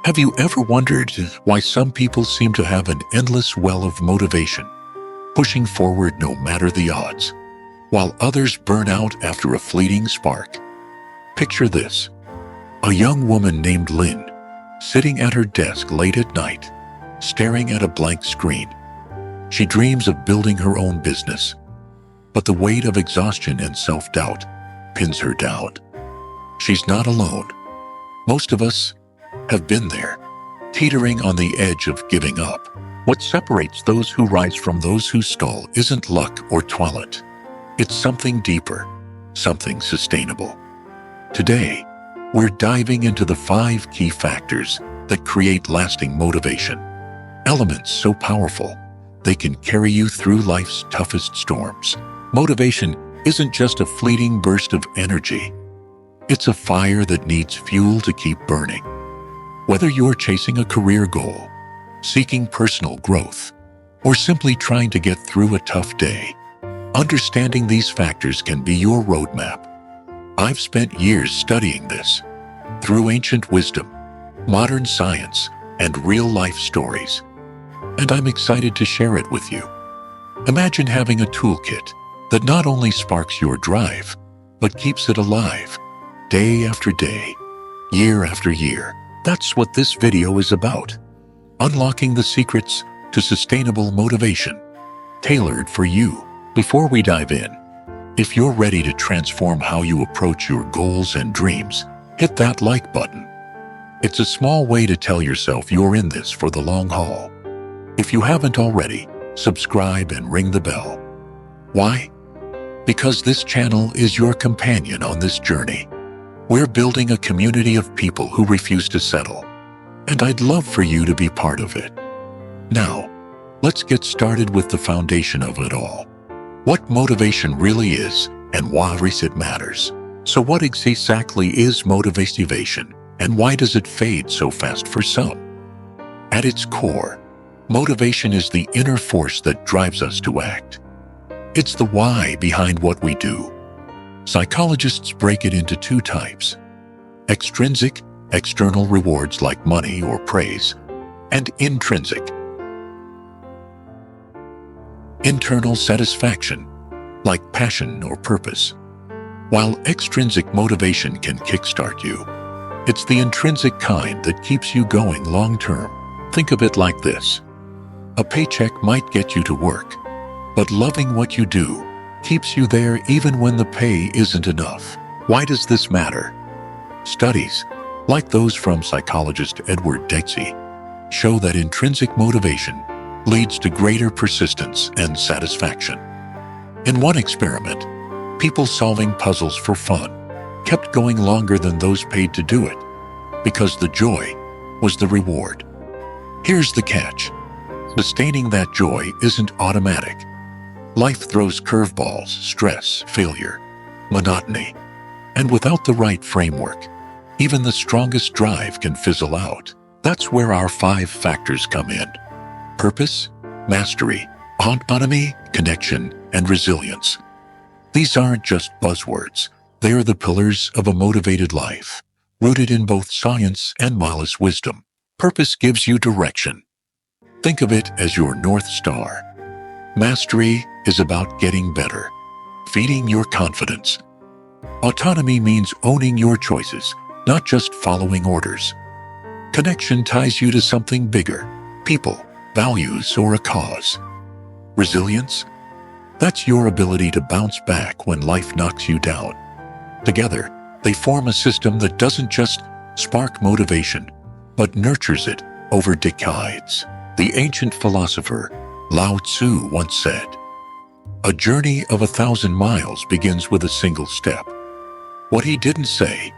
Have you ever wondered why some people seem to have an endless well of motivation, pushing forward no matter the odds, while others burn out after a fleeting spark? Picture this: a young woman named Lynn, sitting at her desk late at night, staring at a blank screen. She dreams of building her own business, but the weight of exhaustion and self-doubt pins her down. She's not alone. Most of us have been there, teetering on the edge of giving up. What separates those who rise from those who stall isn't luck or talent. It's something deeper, something sustainable. Today, we're diving into the 5 key factors that create lasting motivation. Elements so powerful, they can carry you through life's toughest storms. Motivation isn't just a fleeting burst of energy. It's a fire that needs fuel to keep burning. Whether you're chasing a career goal, seeking personal growth, or simply trying to get through a tough day, understanding these factors can be your roadmap. I've spent years studying this through ancient wisdom, modern science, and real-life stories, and I'm excited to share it with you. Imagine having a toolkit that not only sparks your drive, but keeps it alive, day after day, year after year. That's what this video is about. Unlocking the secrets to sustainable motivation, tailored for you. Before we dive in, if you're ready to transform how you approach your goals and dreams, hit that like button. It's a small way to tell yourself you're in this for the long haul. If you haven't already, subscribe and ring the bell. Why? Because this channel is your companion on this journey. We're building a community of people who refuse to settle, and I'd love for you to be part of it. Now, let's get started with the foundation of it all. What motivation really is and why it matters. So what exactly is motivation, and why does it fade so fast for some? At its core, motivation is the inner force that drives us to act. It's the why behind what we do. Psychologists break it into 2 types: extrinsic, external rewards like money or praise, and intrinsic, internal satisfaction like passion or purpose. While extrinsic motivation can kickstart you, it's the intrinsic kind that keeps you going long-term. Think of it like this: a paycheck might get you to work, but loving what you do keeps you there even when the pay isn't enough. Why does this matter? Studies, like those from psychologist Edward Dexy, show that intrinsic motivation leads to greater persistence and satisfaction. In one experiment, people solving puzzles for fun kept going longer than those paid to do it, because the joy was the reward. Here's the catch: sustaining that joy isn't automatic. Life throws curveballs, stress, failure, monotony, and without the right framework, even the strongest drive can fizzle out. That's where our 5 factors come in: purpose, mastery, autonomy, connection, and resilience. These aren't just buzzwords. They are the pillars of a motivated life, rooted in both science and mindless wisdom. Purpose gives you direction. Think of it as your North Star. Mastery is about getting better, feeding your confidence. Autonomy means owning your choices, not just following orders. Connection ties you to something bigger: people, values, or a cause. Resilience? That's your ability to bounce back when life knocks you down. Together, they form a system that doesn't just spark motivation, but nurtures it over decades. The ancient philosopher Lao Tzu once said, "A journey of 1,000 miles begins with a single step." What he didn't say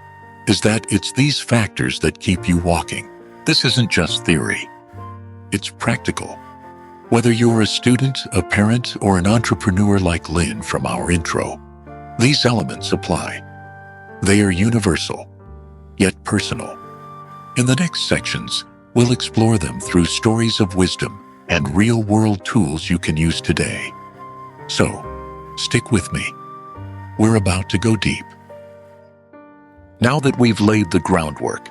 is that it's these factors that keep you walking. This isn't just theory. It's practical. Whether you're a student, a parent, or an entrepreneur like Lynn from our intro, these elements apply. They are universal, yet personal. In the next sections, we'll explore them through stories of wisdom and real-world tools you can use today. So, stick with me. We're about to go deep. Now that we've laid the groundwork,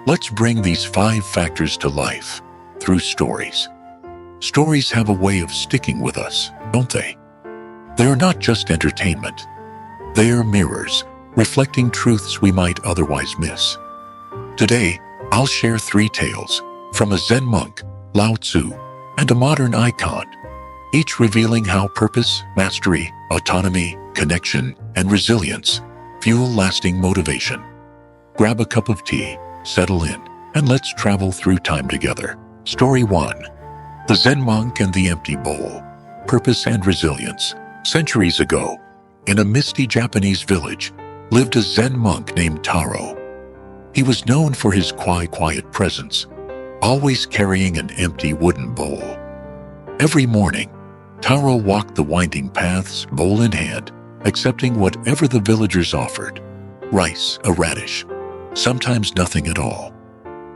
Let's bring these 5 factors to life through stories. Stories have a way of sticking with us, don't they? They are not just entertainment. They are mirrors, reflecting truths we might otherwise miss. Today, I'll share 3 tales from a Zen monk, Lao Tzu, and a modern icon, each revealing how purpose, mastery, autonomy, connection, and resilience fuel lasting motivation. Grab a cup of tea, settle in, and let's travel through time together. Story 1. The Zen Monk and the Empty Bowl. Purpose and Resilience. Centuries ago, in a misty Japanese village, lived a Zen monk named Taro. He was known for his quiet presence, always carrying an empty wooden bowl. Every morning, Taro walked the winding paths, bowl in hand, accepting whatever the villagers offered. Rice, a radish, sometimes nothing at all.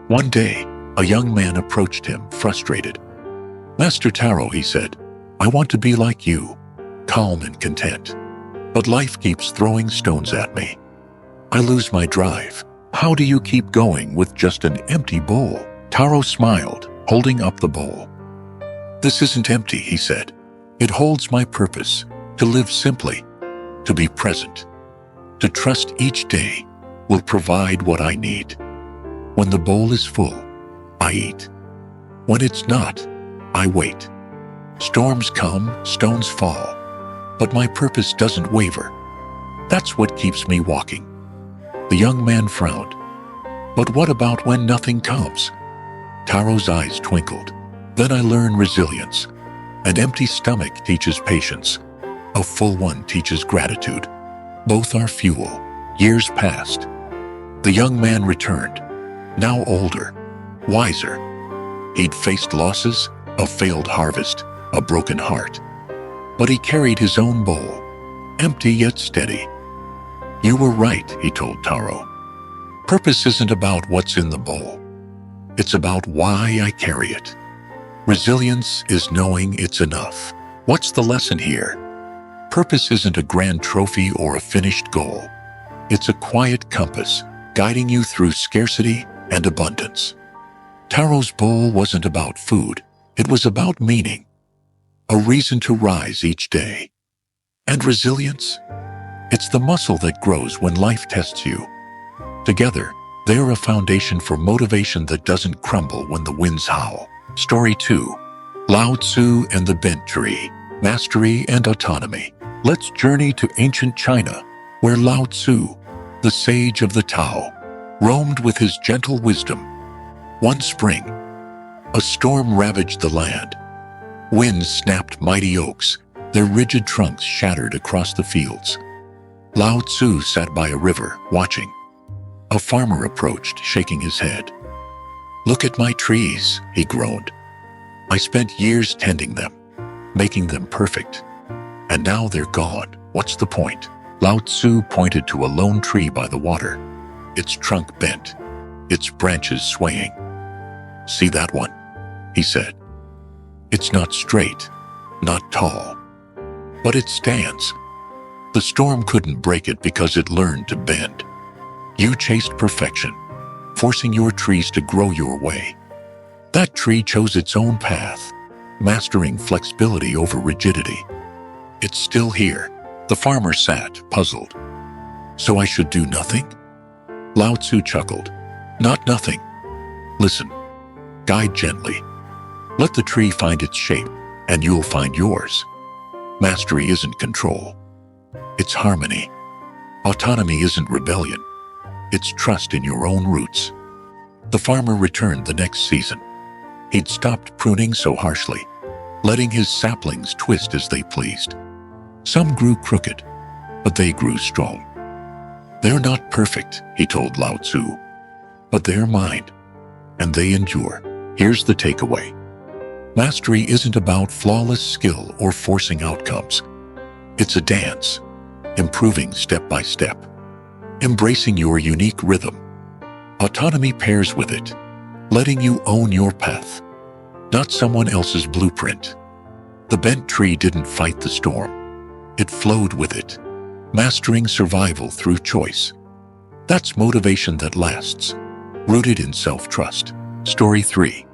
One day, a young man approached him, frustrated. "Master Taro," he said, "I want to be like you, calm and content. But life keeps throwing stones at me. I lose my drive. How do you keep going with just an empty bowl?" Taro smiled, holding up the bowl. "This isn't empty," he said. "It holds my purpose, to live simply, to be present, to trust each day will provide what I need. When the bowl is full, I eat. When it's not, I wait. Storms come, stones fall, but my purpose doesn't waver. That's what keeps me walking." The young man frowned. "But what about when nothing comes?" Taro's eyes twinkled. "Then I learn resilience. An empty stomach teaches patience. A full one teaches gratitude. Both are fuel." Years passed. The young man returned, now older, wiser. He'd faced losses, a failed harvest, a broken heart. But he carried his own bowl, empty yet steady. "You were right," he told Taro. "Purpose isn't about what's in the bowl. It's about why I carry it. Resilience is knowing it's enough." What's the lesson here? Purpose isn't a grand trophy or a finished goal. It's a quiet compass guiding you through scarcity and abundance. Taro's bowl wasn't about food. It was about meaning, a reason to rise each day. And resilience? It's the muscle that grows when life tests you. Together, they're a foundation for motivation that doesn't crumble when the winds howl. Story 2. Lao Tzu and the Bent Tree. Mastery and Autonomy. Let's journey to ancient China, where Lao Tzu, the sage of the Tao, roamed with his gentle wisdom. One spring, a storm ravaged the land. Winds snapped mighty oaks, their rigid trunks shattered across the fields. Lao Tzu sat by a river, watching. A farmer approached, shaking his head. "Look at my trees," he groaned. "I spent years tending them, making them perfect. And now they're gone. What's the point?" Lao Tzu pointed to a lone tree by the water, its trunk bent, its branches swaying. "See that one?" he said. "It's not straight, not tall, but it stands. The storm couldn't break it because it learned to bend. You chased perfection, forcing your trees to grow your way. That tree chose its own path, mastering flexibility over rigidity. It's still here." The farmer sat, puzzled. "So I should do nothing?" Lao Tzu chuckled. "Not nothing. Listen, guide gently. Let the tree find its shape, and you'll find yours. Mastery isn't control. It's harmony. Autonomy isn't rebellion. It's trust in your own roots." The farmer returned the next season. He'd stopped pruning so harshly, letting his saplings twist as they pleased. Some grew crooked, but they grew strong. "They're not perfect," he told Lao Tzu, "but they're mine, and they endure." Here's the takeaway. Mastery isn't about flawless skill or forcing outcomes. It's a dance, improving step by step, embracing your unique rhythm. Autonomy pairs with it, letting you own your path, not someone else's blueprint. The bent tree didn't fight the storm. It flowed with it, mastering survival through choice. That's motivation that lasts. rooted in self-trust. Story 3.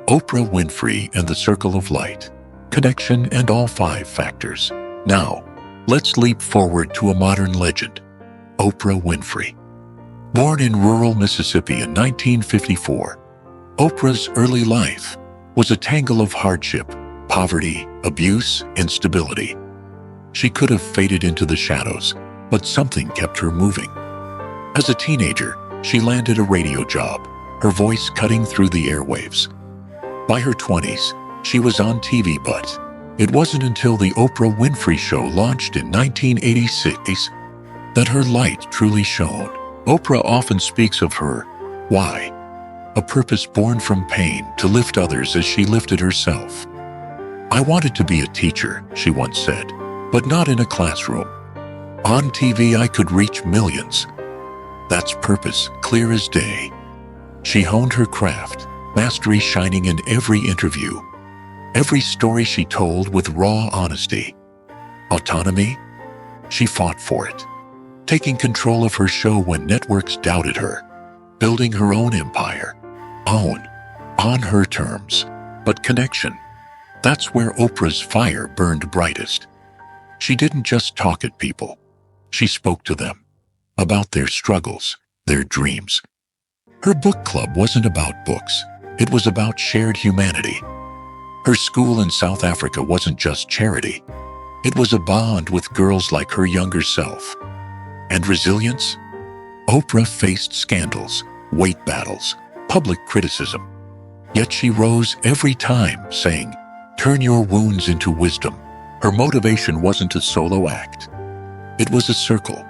Oprah Winfrey and the Circle of Light. Connection and all 5 factors. Now, let's leap forward to a modern legend, Oprah Winfrey. Born in rural Mississippi in 1954, Oprah's early life was a tangle of hardship, poverty, abuse, instability. She could have faded into the shadows, but something kept her moving. As a teenager, she landed a radio job, her voice cutting through the airwaves. By her 20s, she was on TV, but it wasn't until the Oprah Winfrey Show launched in 1986 that her light truly shone. Oprah often speaks of her why, a purpose born from pain to lift others as she lifted herself. "I wanted to be a teacher," she once said, "but not in a classroom. On TV, I could reach millions. That's purpose, clear as day." She honed her craft, mastery shining in every interview, every story she told with raw honesty. Autonomy? She fought for it, taking control of her show when networks doubted her, building her own empire, on her terms. But connection, that's where Oprah's fire burned brightest. She didn't just talk at people. She spoke to them, about their struggles, their dreams. Her book club wasn't about books. It was about shared humanity. Her school in South Africa wasn't just charity. It was a bond with girls like her younger self. And resilience? Oprah faced scandals, weight battles, public criticism. Yet she rose every time, saying, "Turn your wounds into wisdom." Her motivation wasn't a solo act. It was a circle,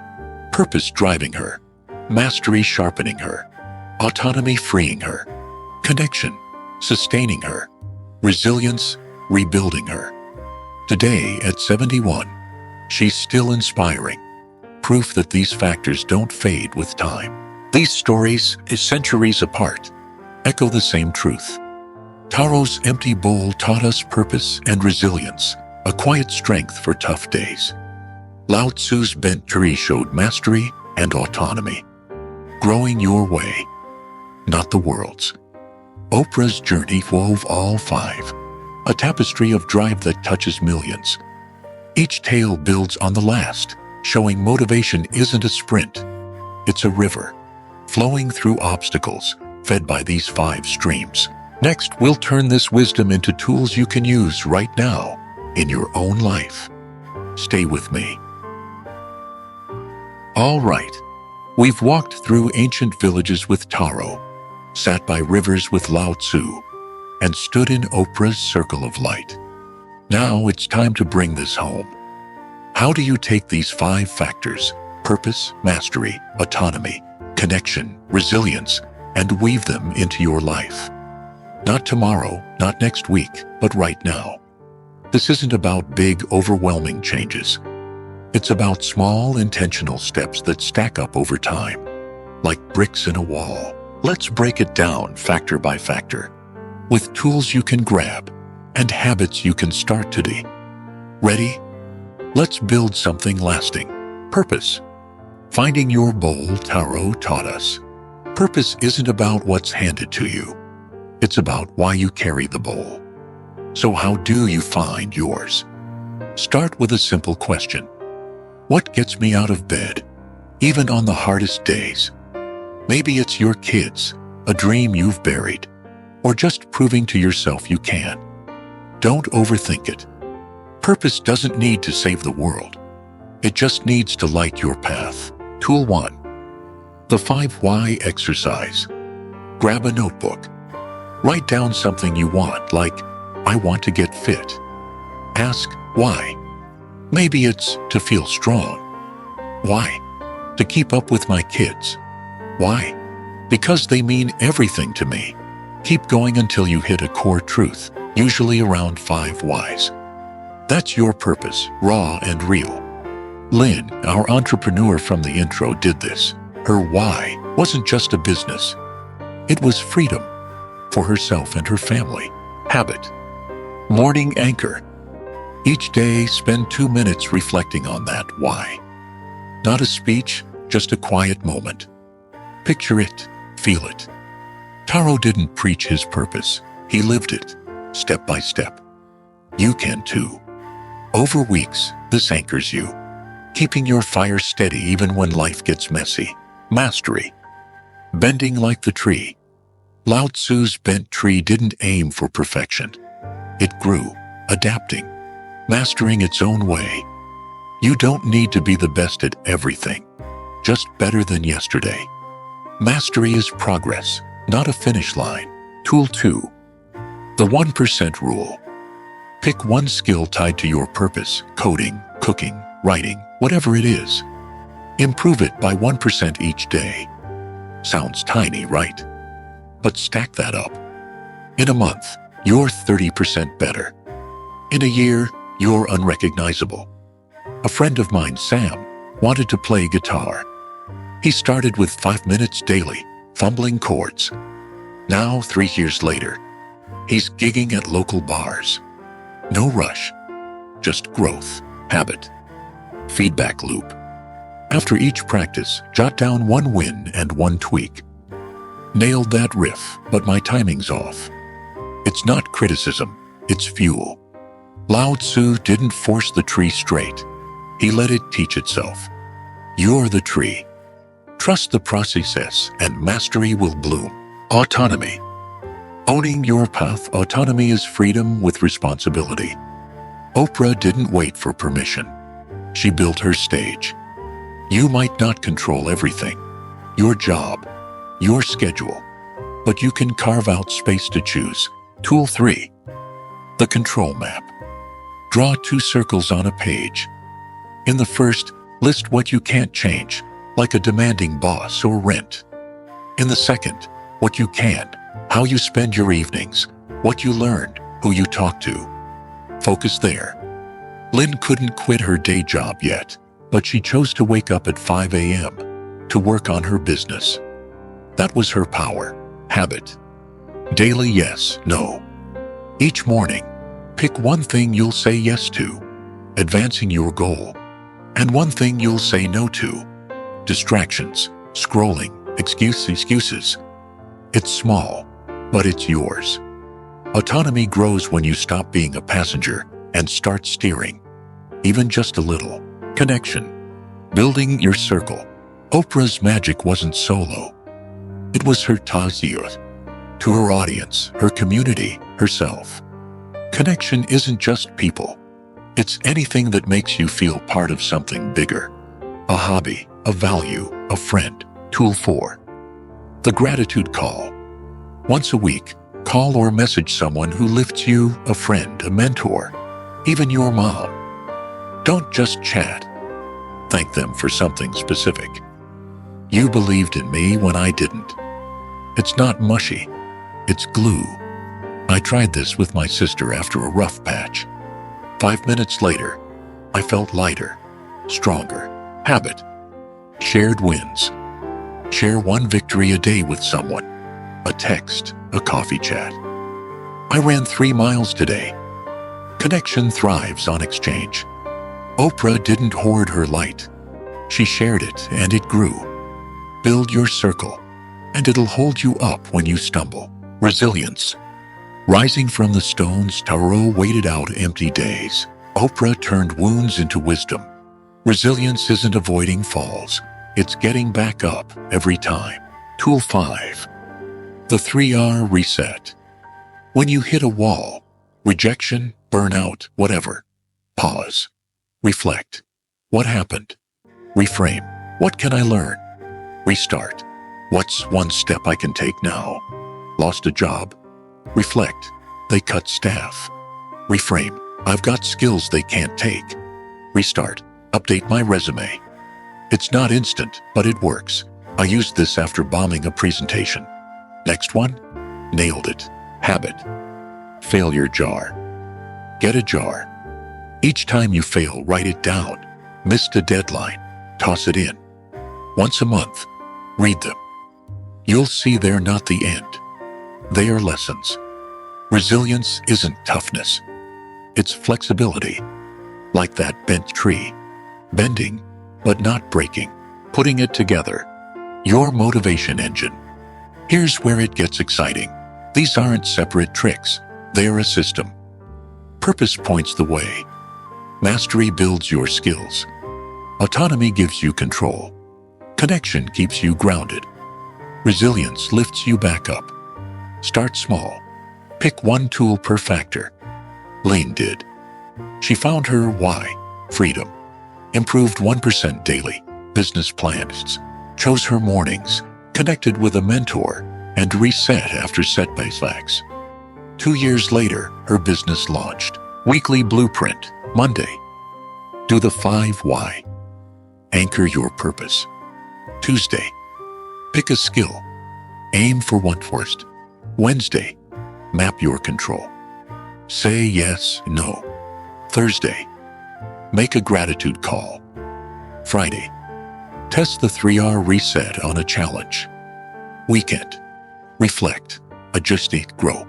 purpose driving her, mastery sharpening her, autonomy freeing her, connection sustaining her, resilience rebuilding her. Today, at 71, she's still inspiring, proof that these factors don't fade with time. These stories, centuries apart, echo the same truth. Taro's empty bowl taught us purpose and resilience, a quiet strength for tough days. Lao Tzu's bent tree showed mastery and autonomy, growing your way, not the world's. Oprah's journey wove all 5, a tapestry of drive that touches millions. Each tale builds on the last, showing motivation isn't a sprint, it's a river, flowing through obstacles, fed by these 5 streams. Next, we'll turn this wisdom into tools you can use right now in your own life. Stay with me. All right, we've walked through ancient villages with Taro, sat by rivers with Lao Tzu, and stood in Oprah's circle of light. Now it's time to bring this home. How do you take these 5 factors, purpose, mastery, autonomy, connection, resilience, and weave them into your life? Not tomorrow, not next week, but right now. This isn't about big, overwhelming changes. It's about small, intentional steps that stack up over time, like bricks in a wall. Let's break it down factor by factor, with tools you can grab and habits you can start today. Ready? Let's build something lasting. Purpose. Finding your bowl, Taro taught us. Purpose isn't about what's handed to you. It's about why you carry the bowl. So how do you find yours? Start with a simple question. What gets me out of bed, even on the hardest days? Maybe it's your kids, a dream you've buried, or just proving to yourself you can. Don't overthink it. Purpose doesn't need to save the world. It just needs to light your path. Tool 1. The 5 Why exercise. Grab a notebook. Write down something you want, like, I want to get fit. Ask, why? Maybe it's to feel strong. Why? To keep up with my kids. Why? Because they mean everything to me. Keep going until you hit a core truth, usually around 5 whys. That's your purpose, raw and real. Lynn, our entrepreneur from the intro, did this. Her why wasn't just a business. It was freedom for herself and her family. Habit. Morning anchor. Each day, spend 2 minutes reflecting on that why. Not a speech, just a quiet moment. Picture it, feel it. Taro didn't preach his purpose. He lived it, step by step. You can too. Over weeks, this anchors you, keeping your fire steady even when life gets messy. Mastery. Bending like the tree. Lao Tzu's bent tree didn't aim for perfection. It grew, adapting, mastering its own way. You don't need to be the best at everything, just better than yesterday. Mastery is progress, not a finish line. Tool 2. The 1% rule. Pick one skill tied to your purpose: coding, cooking, writing, whatever it is. Improve it by 1% each day. Sounds tiny, right? But stack that up. In a month, you're 30% better. In a year, you're unrecognizable. A friend of mine, Sam, wanted to play guitar. He started with 5 minutes daily, fumbling chords. Now, 3 years later, he's gigging at local bars. No rush, just growth, habit, feedback loop. After each practice, jot down one win and one tweak. Nailed that riff, but my timing's off. It's not criticism, it's fuel. Lao Tzu didn't force the tree straight. He let it teach itself. You're the tree. Trust the process and mastery will bloom. Autonomy. Owning your path. Autonomy is freedom with responsibility. Oprah didn't wait for permission. She built her stage. You might not control everything, your job, your schedule, but you can carve out space to choose. Tool 3. The control map. Draw 2 circles on a page. In the first, list what you can't change, like a demanding boss or rent. In the second, what you can, how you spend your evenings, what you learned, who you talk to. Focus there. Lynn couldn't quit her day job yet, but she chose to wake up at 5 a.m. to work on her business. That was her power, habit. Daily yes, no. Each morning, pick one thing you'll say yes to, advancing your goal, and one thing you'll say no to, distractions, scrolling, excuses. It's small, but it's yours. Autonomy grows when you stop being a passenger and start steering, even just a little. Connection. Building your circle. Oprah's magic wasn't solo. It was her tazir, to her audience, her community, herself. Connection isn't just people. It's anything that makes you feel part of something bigger. A hobby, a value, a friend. Tool 4. The gratitude call. Once a week, call or message someone who lifts you, a friend, a mentor, even your mom. Don't just chat. Thank them for something specific. You believed in me when I didn't. It's not mushy. It's glue. I tried this with my sister after a rough patch. 5 minutes later, I felt lighter, stronger. Habit. Shared wins. Share one victory a day with someone. A text, a coffee chat. I ran 3 miles today. Connection thrives on exchange. Oprah didn't hoard her light. She shared it and it grew. Build your circle, and it'll hold you up when you stumble. Resilience. Rising from the stones, Taro waited out empty days. Oprah turned wounds into wisdom. Resilience isn't avoiding falls. It's getting back up every time. Tool 5. The 3R reset. When you hit a wall, rejection, burnout, whatever, pause. Reflect. What happened? Reframe. What can I learn? Restart. What's one step I can take now? Lost a job? Reflect. They cut staff. Reframe. I've got skills they can't take. Restart. Update my resume. It's not instant, but it works. I used this after bombing a presentation. Next one? Nailed it. Habit. Failure jar. Get a jar. Each time you fail, write it down. Missed a deadline, toss it in. Once a month, read them. You'll see they're not the end. They are lessons. Resilience isn't toughness. It's flexibility. Like that bent tree. Bending, but not breaking. Putting it together. Your motivation engine. Here's where it gets exciting. These aren't separate tricks. They're a system. Purpose points the way. Mastery builds your skills. Autonomy gives you control. Connection keeps you grounded. Resilience lifts you back up. Start small. Pick one tool per factor. Lane did. She found her why, freedom. Improved 1% daily, business plans. Chose her mornings, connected with a mentor, and reset after setbacks. 2 years later, her business launched. Weekly blueprint, Monday. Do the 5 why. Anchor your purpose. Tuesday. Pick a skill. Aim for one first. Wednesday. Map your control. Say yes, no. Thursday. Make a gratitude call. Friday. Test the 3R reset on a challenge. Weekend. Reflect. Adjust it, grow.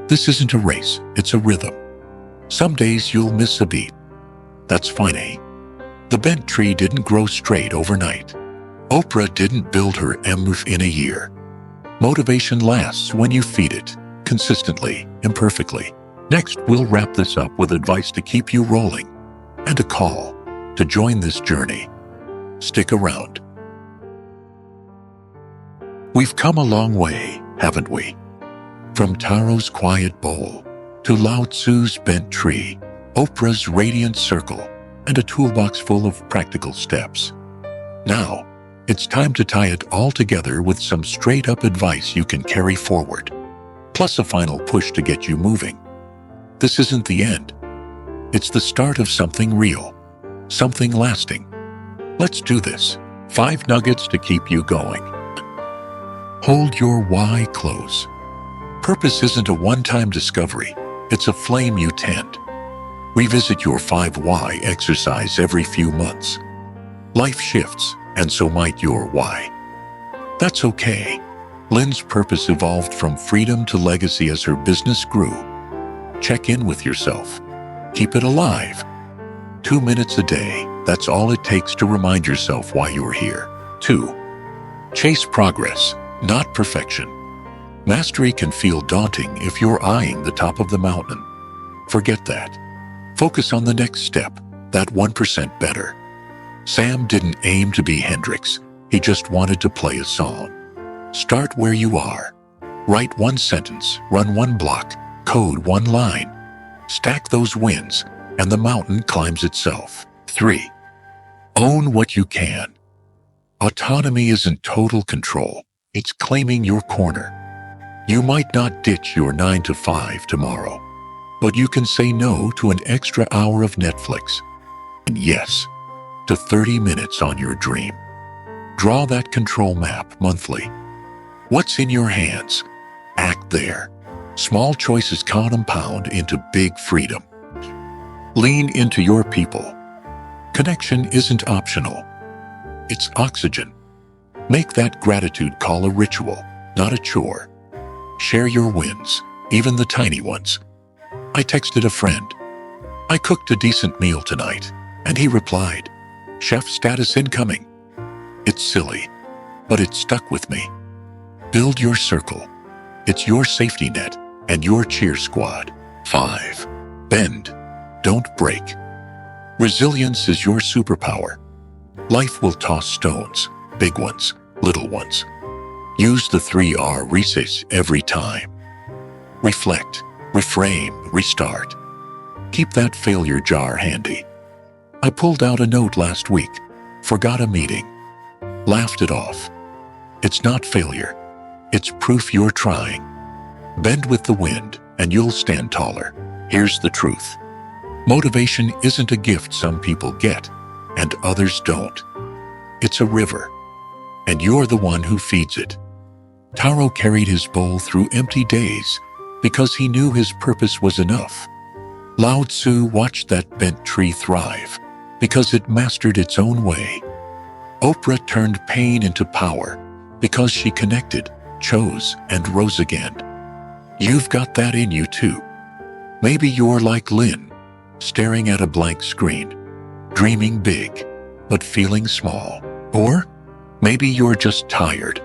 This isn't a race, it's a rhythm. Some days you'll miss a beat. That's fine, eh? The bent tree didn't grow straight overnight. Oprah didn't build her empire in a year. Motivation lasts when you feed it, consistently, imperfectly. Next, we'll wrap this up with advice to keep you rolling and a call to join this journey. Stick around. We've come a long way, haven't we? From Taro's quiet bowl to Lao Tzu's bent tree, Oprah's radiant circle, and a toolbox full of practical steps. Now, it's time to tie it all together with some straight-up advice you can carry forward, plus a final push to get you moving. This isn't the end. It's the start of something real, something lasting. Let's do this. 5 nuggets to keep you going. Hold your why close. Purpose isn't a one-time discovery. It's a flame you tend. Revisit your 5 why exercise every few months. Life shifts, and so might your why. That's okay. Lynn's purpose evolved from freedom to legacy as her business grew. Check in with yourself. Keep it alive. 2 minutes a day, that's all it takes to remind yourself why you're here. 2. Chase progress, not perfection. Mastery can feel daunting if you're eyeing the top of the mountain. Forget that. Focus on the next step, that 1% better. Sam didn't aim to be Hendrix. He just wanted to play a song. Start where you are. Write 1 sentence, run 1 block, code 1 line. Stack those wins, and the mountain climbs itself. 3. Own what you can. Autonomy isn't total control. It's claiming your corner. You might not ditch your 9 to 5 tomorrow, but you can say no to an extra hour of Netflix. And yes, to 30 minutes on your dream. Draw that control map monthly. What's in your hands? Act there. Small choices compound into big freedom. Lean into your people. Connection isn't optional. It's oxygen. Make that gratitude call a ritual, not a chore. Share your wins, even the tiny ones. I texted a friend. I cooked a decent meal tonight, and he replied, "Chef status incoming." It's silly, but it stuck with me. Build your circle. It's your safety net and your cheer squad. 5. Bend. Don't break. Resilience is your superpower. Life will toss stones, big ones, little ones. Use the 3R reset every time. Reflect, reframe, restart. Keep that failure jar handy. I pulled out a note last week, forgot a meeting, laughed it off. It's not failure. It's proof you're trying. Bend with the wind and you'll stand taller. Here's the truth. Motivation isn't a gift some people get and others don't. It's a river, and you're the one who feeds it. Taro carried his bowl through empty days because he knew his purpose was enough. Lao Tzu watched that bent tree thrive because it mastered its own way. Oprah turned pain into power because she connected, chose, and rose again. You've got that in you too. Maybe you're like Lynn, staring at a blank screen, dreaming big, but feeling small. Or maybe you're just tired,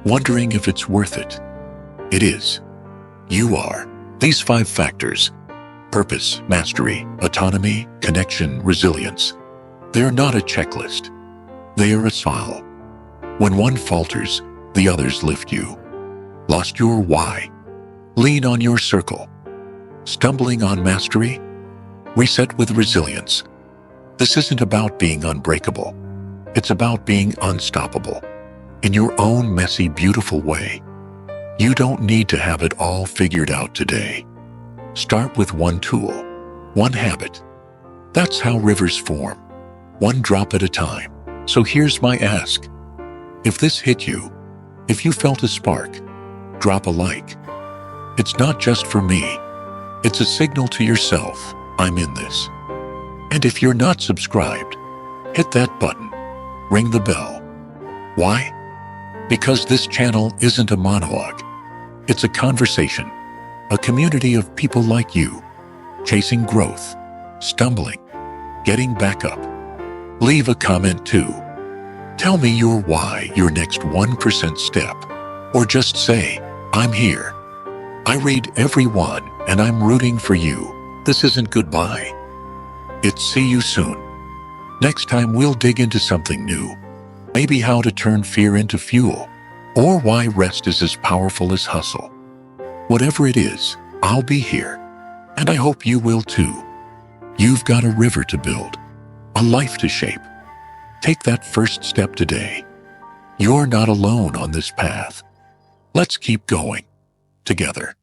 wondering if it's worth it. It is. You are. These 5 factors: purpose, mastery, autonomy, connection, resilience. They're not a checklist. They are a style. When one falters, the others lift you. Lost your why? Lean on your circle. Stumbling on mastery? Reset with resilience. This isn't about being unbreakable. It's about being unstoppable. In your own messy, beautiful way. You don't need to have it all figured out today. Start with one tool, one habit. That's how rivers form, one drop at a time. So here's my ask. If this hit you, if you felt a spark, drop a like. It's not just for me. It's a signal to yourself, I'm in this. And if you're not subscribed, hit that button, ring the bell. Why? Because this channel isn't a monologue. It's a conversation, a community of people like you, chasing growth, stumbling, getting back up. Leave a comment too. Tell me your why, your next 1% step, or just say, I'm here. I read every one and I'm rooting for you. This isn't goodbye. It's see you soon. Next time we'll dig into something new. Maybe how to turn fear into fuel, or why rest is as powerful as hustle. Whatever it is, I'll be here, and I hope you will too. You've got a river to build, a life to shape. Take that first step today. You're not alone on this path. Let's keep going, together.